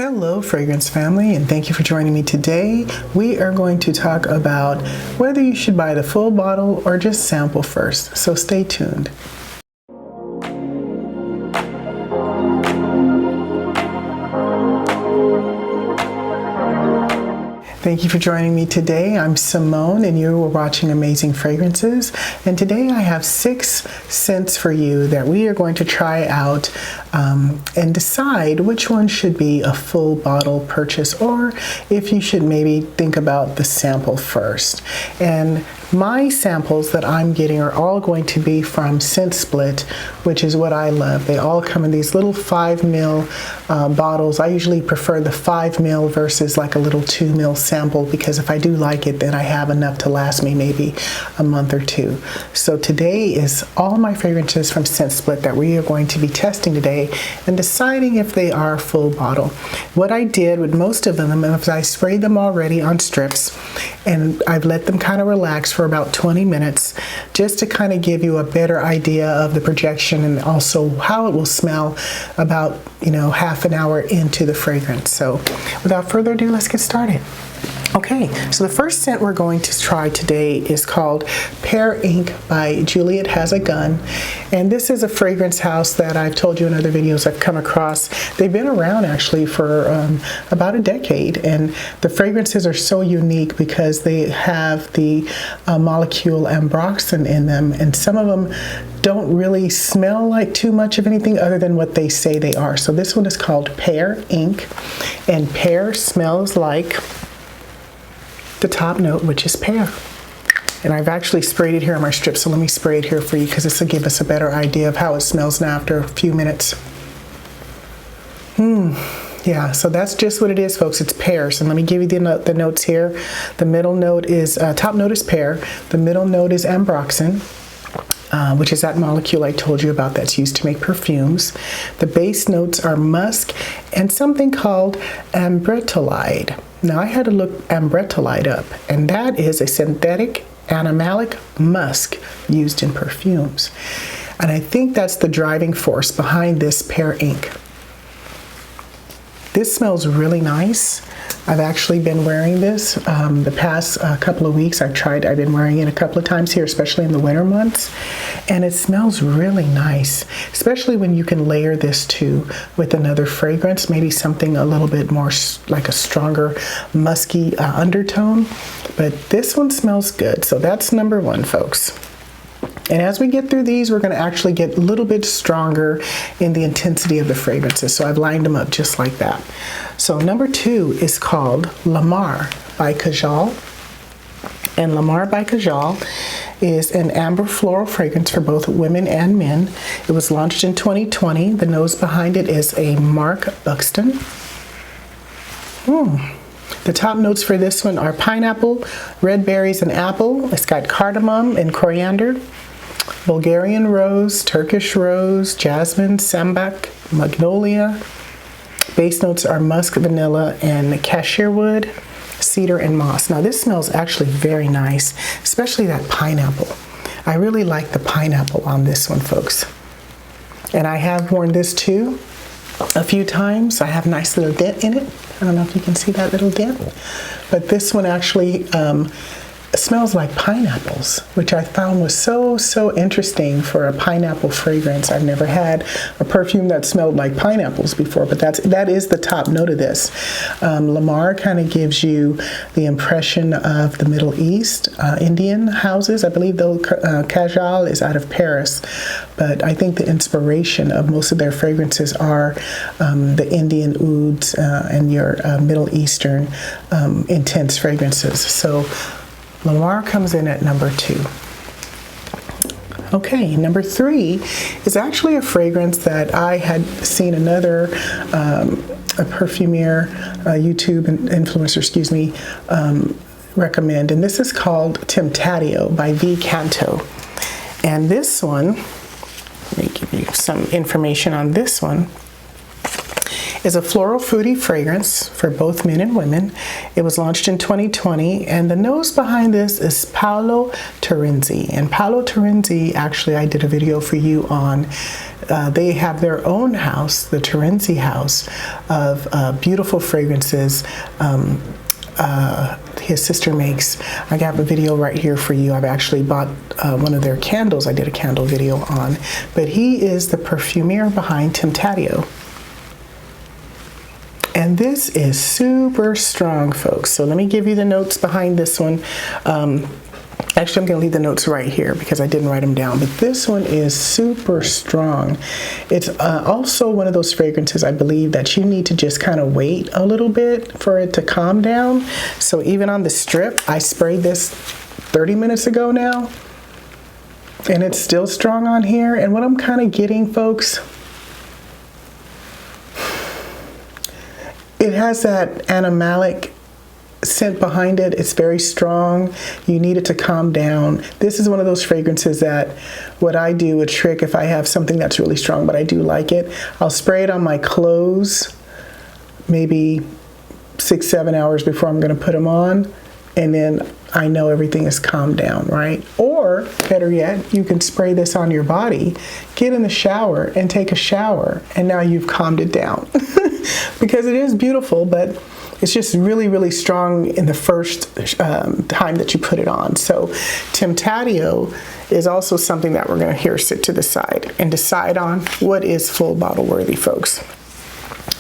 Hello, fragrance family, and thank you for joining me today. We are going to talk about whether you should buy the full bottle or just sample first, so stay tuned. Thank you for joining me today. I'm Simone and you are watching Amazing Fragrances. And today I have 6 scents for you that we are going to try out and decide which one should be a full bottle purchase or if you should maybe think about the sample first. And my samples that I'm getting are all going to be from Scent Split, which is what I love. They all come in these little 5 ml bottles. I usually prefer the 5 ml versus like a little 2 ml sample because if I do like it, then I have enough to last me maybe a month or 2. So today is all my fragrances from Scent Split that we are going to be testing today and deciding if they are full bottle. What I did with most of them is I sprayed them already on strips and I've let them kind of relax for about 20 minutes just to kind of give you a better idea of the projection and also how it will smell about, half an hour into the fragrance. So without further ado, let's get started. Okay, so the first scent we're going to try today is called Pear Inc. by Juliet Has a Gun. And this is a fragrance house that I've told you in other videos I've come across. They've been around actually for about a decade. And the fragrances are so unique because they have the molecule ambroxan in them. And some of them don't really smell like too much of anything other than what they say they are. So this one is called Pear Inc. And pear smells like the top note, which is pear. And I've actually sprayed it here on my strip, so let me spray it here for you because this will give us a better idea of how it smells now after a few minutes. Yeah, so that's just what it is, folks. It's pear. So let me give you the notes here. The middle note is, top note is pear. The middle note is ambroxan, which is that molecule I told you about that's used to make perfumes. The base notes are musk and something called ambretolide. Now I had to look ambretolide up, and that is a synthetic animalic musk used in perfumes. And I think that's the driving force behind this Pear Inc. This smells really nice. I've actually been wearing this the past couple of weeks. I've been wearing it a couple of times here, especially in the winter months. And it smells really nice, especially when you can layer this too with another fragrance, maybe something a little bit more like a stronger musky undertone. But this one smells good. So that's number 1, folks. And as we get through these, we're going to actually get a little bit stronger in the intensity of the fragrances. So I've lined them up just like that. So number 2 is called Lamar by Kajal. And Lamar by Kajal is an amber floral fragrance for both women and men. It was launched in 2020. The nose behind it is a Mark Buxton. The top notes for this one are pineapple, red berries, and apple. It's got cardamom and coriander, Bulgarian rose, Turkish rose, jasmine, sambac, magnolia. Base notes are musk, vanilla, and cassia wood, cedar, and moss. Now this smells actually very nice, especially that pineapple. I really like the pineapple on this one, folks. And I have worn this too a few times. I have a nice little dent in it. I don't know if you can see that little dent, but this one actually smells like pineapples, which I found was so interesting for a pineapple fragrance. I've never had a perfume that smelled like pineapples before, but that is the top note of this. Lamar kind of gives you the impression of the Middle East, Indian houses. I believe though Kajal is out of Paris, but I think the inspiration of most of their fragrances are the Indian ouds and your Middle Eastern intense fragrances. So Lamar comes in at number 2. Okay, number 3 is actually a fragrance that I had seen another a perfumier, YouTube influencer, recommend, and this is called Temptatio by V. Canto. And this one, let me give you some information on this one. is a floral fruity fragrance for both men and women. It was launched in 2020, and the nose behind this is Paolo Terenzi. And Paolo Terenzi, actually, I did a video for you on. They have their own house, the Terenzi house, of beautiful fragrances. His sister makes. I got a video right here for you. I've actually bought one of their candles. I did a candle video on, but he is the perfumer behind Temptatio. And this is super strong, folks. So let me give you the notes behind this one. Actually, I'm going to leave the notes right here because I didn't write them down. But this one is super strong. It's also one of those fragrances, I believe, that you need to just kind of wait a little bit for it to calm down. So even on the strip, I sprayed this 30 minutes ago now. And it's still strong on here. And what I'm kind of getting, folks, it has that animalic scent behind it. It's very strong. You need it to calm down. This is one of those fragrances that what I do, a trick, if I have something that's really strong, but I do like it, I'll spray it on my clothes maybe 6-7 hours before I'm going to put them on. And then I know everything is calmed down, right? Or better yet, you can spray this on your body, get in the shower and take a shower, and now you've calmed it down. Because it is beautiful, but it's just really, really strong in the first time that you put it on. So Temptatio is also something that we're going to here sit to the side and decide on what is full bottle worthy, folks.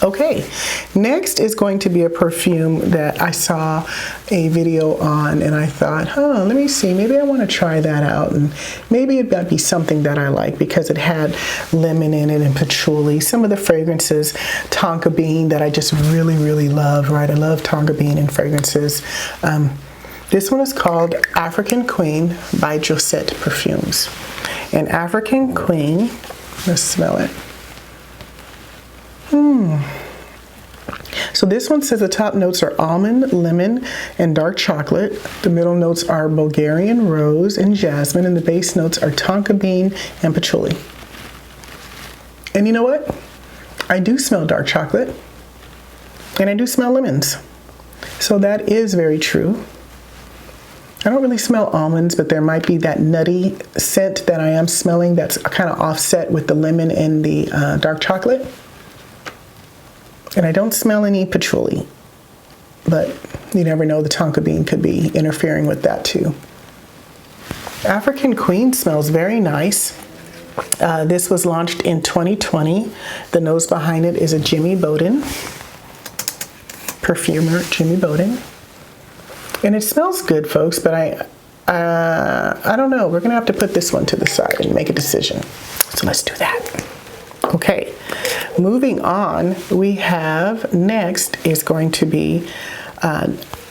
Okay, next is going to be a perfume that I saw a video on, and I thought, let me see, maybe I want to try that out, and maybe it might be something that I like because it had lemon in it and patchouli. Some of the fragrances, tonka bean, that I just really, really love, right? I love tonka bean in fragrances. This one is called African Queen by Josette Perfumes. And African Queen, let's smell it. So this one says the top notes are almond, lemon, and dark chocolate. The middle notes are Bulgarian rose and jasmine, and the base notes are tonka bean and patchouli. And you know what? I do smell dark chocolate, and I do smell lemons. So that is very true. I don't really smell almonds, but there might be that nutty scent that I am smelling that's kind of offset with the lemon and the dark chocolate. And I don't smell any patchouli, but you never know, the tonka bean could be interfering with that too. African Queen smells very nice. This was launched in 2020. The nose behind it is a Jimmy Bowden, perfumer Jimmy Bowden. And it smells good, folks, but I don't know. We're gonna have to put this one to the side and make a decision. So let's do that. Okay, moving on, we have next is going to be,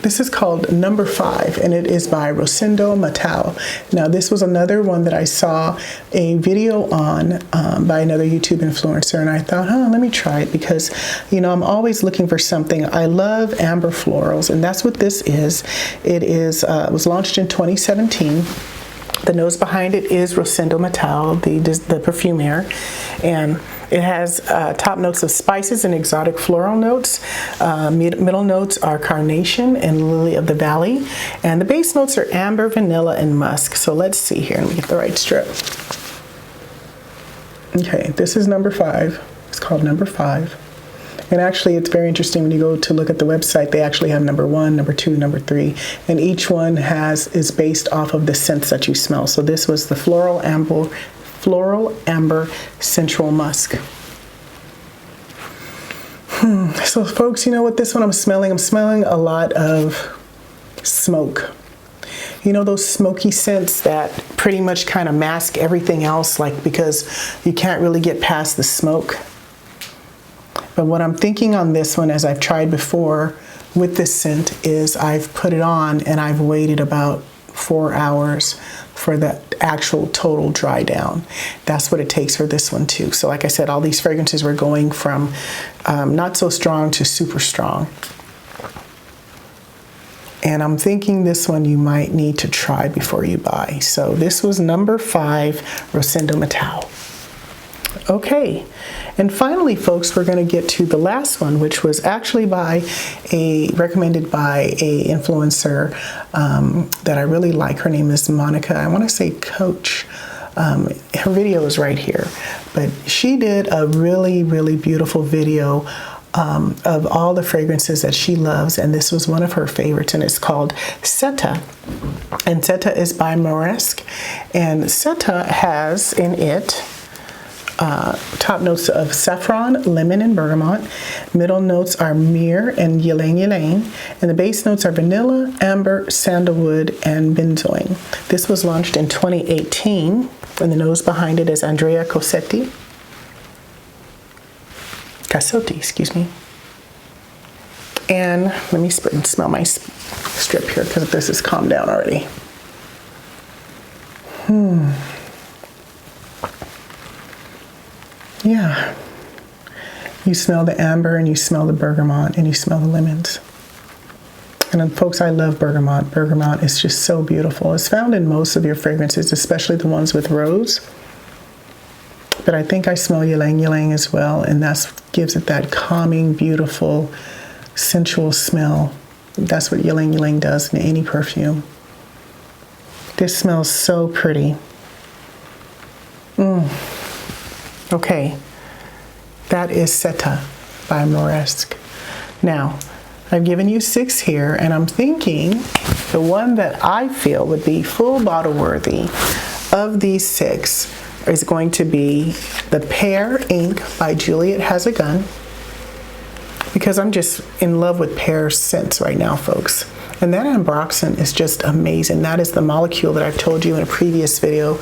this is called Number 5, and it is by Rosendo Matau. Now, this was another one that I saw a video on by another YouTube influencer, and I thought, let me try it because, you know, I'm always looking for something. I love amber florals, and that's what this is. It was launched in 2017. The nose behind it is Rosendo Matau, the perfumer, and it has top notes of spices and exotic floral notes. Middle notes are carnation and lily of the valley, and the base notes are amber, vanilla, and musk. So let's see here. Let me get the right strip. Okay, this is number 5. It's called Number 5. And actually, it's very interesting when you go to look at the website, they actually have number 1, number 2, number 3, and each one is based off of the scents that you smell. So this was the floral amber sensual musk. So folks, you know what this one I'm smelling? I'm smelling a lot of smoke. You know those smoky scents that pretty much kind of mask everything else, like because you can't really get past the smoke. But what I'm thinking on this one, as I've tried before with this scent, is I've put it on and I've waited about 4 hours for the actual total dry down. That's what it takes for this one too. So like I said, all these fragrances were going from not so strong to super strong. And I'm thinking this one you might need to try before you buy. So this was Number 5, Rosendo Matau. Okay, and finally, folks, we're going to get to the last one, which was actually recommended by a influencer that I really like. Her name is Monica. I want to say Coach. Her video is right here, but she did a really, really beautiful video of all the fragrances that she loves, and this was one of her favorites, and it's called Seta. And Seta is by Moresque, and Seta has in it top notes of saffron, lemon, and bergamot. Middle notes are myrrh and ylang ylang. And the base notes are vanilla, amber, sandalwood, and benzoin. This was launched in 2018. And the nose behind it is Andrea Cassotti, excuse me. And let me smell my strip here because this has calmed down already. Yeah, you smell the amber and you smell the bergamot and you smell the lemons. And then, folks, I love bergamot. Bergamot is just so beautiful. It's found in most of your fragrances, especially the ones with rose. But I think I smell ylang ylang as well, and that gives it that calming, beautiful, sensual smell. That's what ylang ylang does in any perfume. This smells so pretty. Okay, that is Seta by Moresque. Now, I've given you 6 here, and I'm thinking the one that I feel would be full bottle worthy of these 6 is going to be the Pear Inc. by Juliet Has a Gun, because I'm just in love with pear scents right now, folks. And that ambroxan is just amazing. That is the molecule that I've told you in a previous video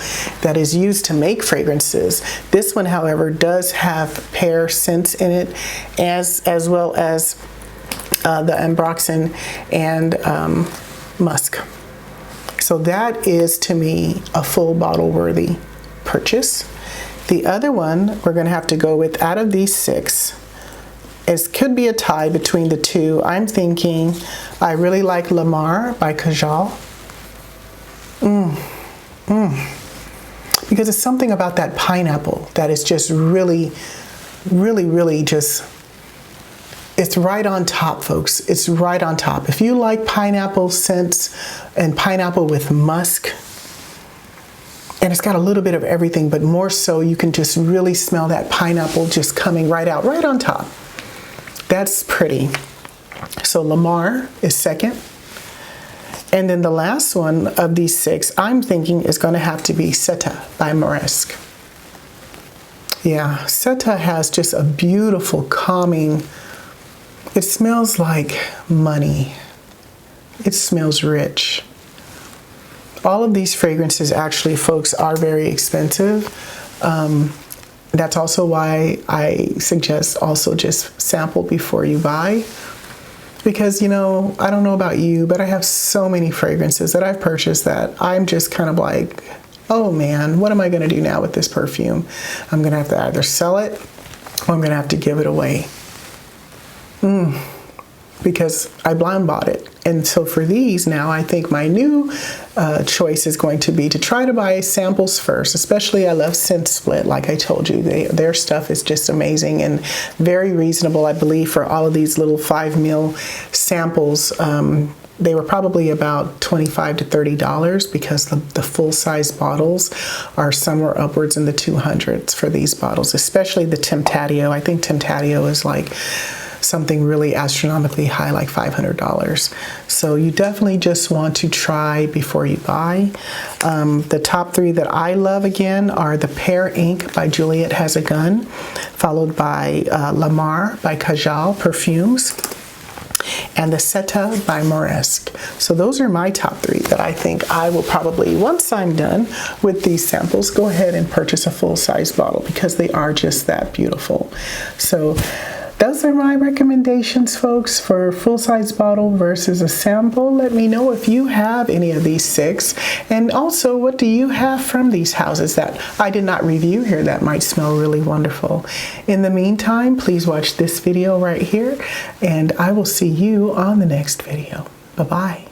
that is used to make fragrances. This one, however, does have pear scents in it, as well as the ambroxan and musk. So that is, to me, a full bottle worthy purchase. The other one we're going to have to go with, out of these 6, it could be a tie between the two. I'm thinking I really like Lamar by Kajal. Because it's something about that pineapple that is just really, really, really just, it's right on top, folks. It's right on top. If you like pineapple scents and pineapple with musk, and it's got a little bit of everything, but more so you can just really smell that pineapple just coming right out, right on top. That's pretty. So Lamar is second. And then the last one of these 6, I'm thinking is going to have to be Seta by Moresque. Yeah, Seta has just a beautiful, calming, it smells like money. It smells rich. All of these fragrances actually, folks, are very expensive. That's also why I suggest also just sample before you buy. Because, you know, I don't know about you, but I have so many fragrances that I've purchased that I'm just kind of like, oh man, what am I going to do now with this perfume? I'm going to have to either sell it or I'm going to have to give it away. Because I blind bought it. And so for these now, I think my new choice is going to be to try to buy samples first. Especially, I love Scent Split. Like I told you, their stuff is just amazing and very reasonable, I believe, for all of these little 5 ml samples. They were probably about $25 to $30 because the full-size bottles are somewhere upwards in the 200s for these bottles, especially the Temptatio. I think Temptatio is like something really astronomically high, like $500. So you definitely just want to try before you buy. The top 3 that I love, again, are the Pear Inc. by Juliet Has a Gun, followed by Lamar by Kajal Perfumes, and the Seta by Moresque. So those are my top 3 that I think I will probably, once I'm done with these samples, go ahead and purchase a full-size bottle because they are just that beautiful. So those are my recommendations, folks, for full-size bottle versus a sample. Let me know if you have any of these 6. And also, what do you have from these houses that I did not review here that might smell really wonderful? In the meantime, please watch this video right here, and I will see you on the next video. Bye-bye.